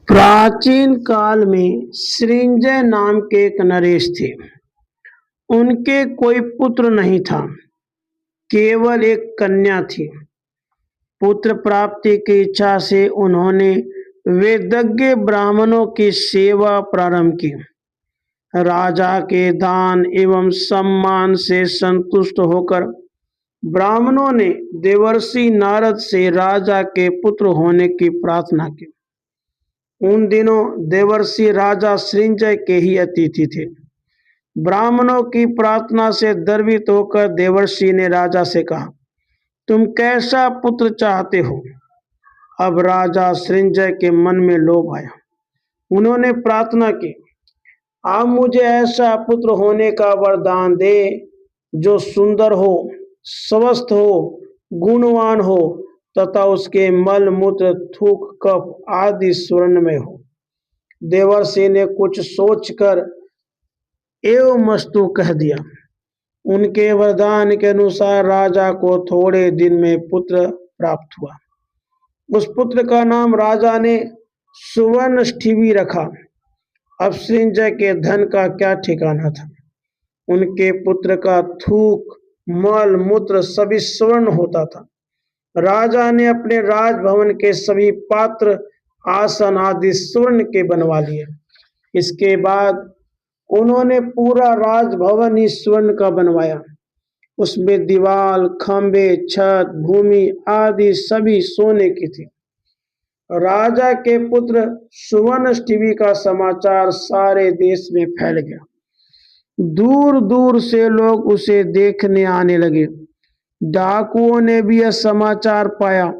प्राचीन काल में सृंजय नाम के एक नरेश थे। उनके कोई पुत्र नहीं था, केवल एक कन्या थी। पुत्र प्राप्ति की इच्छा से उन्होंने वेदज्ञ ब्राह्मणों की सेवा प्रारंभ की। राजा के दान एवं सम्मान से संतुष्ट होकर ब्राह्मणों ने देवर्षि नारद से राजा के पुत्र होने की प्रार्थना की। उन दिनों देवर्षि राजा सृंजय के ही अतिथि थे। ब्राह्मणों की प्रार्थना से द्रवित होकर देवर्षि ने राजा से कहा, तुम कैसा पुत्र चाहते हो? अब राजा सृंजय के मन में लोभ आया। उन्होंने प्रार्थना की, आप मुझे ऐसा पुत्र होने का वरदान दे जो सुंदर हो, स्वस्थ हो, गुणवान हो तथा उसके मल मूत्र थूक कफ आदि स्वर्ण में हो। देवर्षि ने कुछ सोचकर एवमस्तु कह दिया। उनके वरदान के अनुसार राजा को थोड़े दिन में पुत्र प्राप्त हुआ। उस पुत्र का नाम राजा ने सुवर्णष्ठिवी रखा। अब सृंजय के धन का क्या ठिकाना था। उनके पुत्र का थूक मल मूत्र सभी स्वर्ण होता था। राजा ने अपने राजभवन के सभी पात्र आसन आदि स्वर्ण के बनवा लिए। इसके बाद उन्होंने पूरा राजभवन ही स्वर्ण का बनवाया। उसमें दीवार, खंबे, छत, भूमि आदि सभी सोने की थी। राजा के पुत्र सुवर्णष्ठिवी का समाचार सारे देश में फैल गया। दूर दूर से लोग उसे देखने आने लगे। डाकुओं ने भी यह समाचार पाया।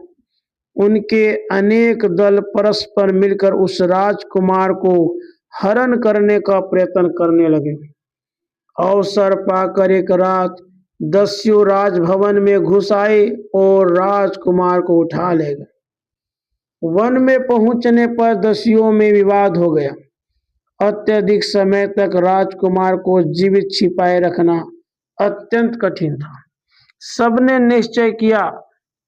उनके अनेक दल परस्पर मिलकर उस राजकुमार को हरण करने का प्रयत्न करने लगे। अवसर पाकर एक रात दस्यु राजभवन में घुस आए और राजकुमार को उठा ले गए। वन में पहुंचने पर दस्युओं में विवाद हो गया। अत्यधिक समय तक राजकुमार को जीवित छिपाए रखना अत्यंत कठिन था। सबने निश्चय किया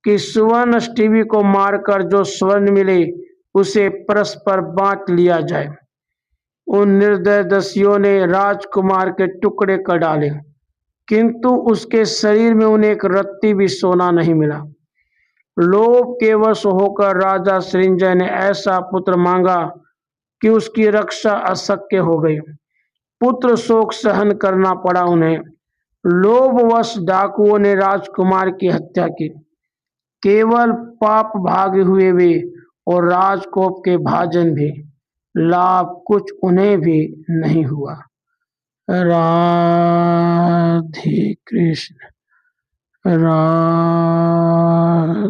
कि सुवर्णष्ठिवी को मारकर जो स्वर्ण मिले उसे परस्पर बांट लिया जाए। उन निर्दय दस्युओं ने राजकुमार के टुकड़े कर डाले, किंतु उसके शरीर में उन्हें एक रत्ती भी सोना नहीं मिला। लोभ के वश होकर राजा सृंजय ने ऐसा पुत्र मांगा कि उसकी रक्षा अशक्य हो गई। पुत्र शोक सहन करना पड़ा उन्हें। लोभवश डाकुओं ने राजकुमार की हत्या की। केवल पाप भागे हुए वे और राजकोप के भाजन भी, लाभ कुछ उन्हें भी नहीं हुआ। राधे कृष्ण। राधे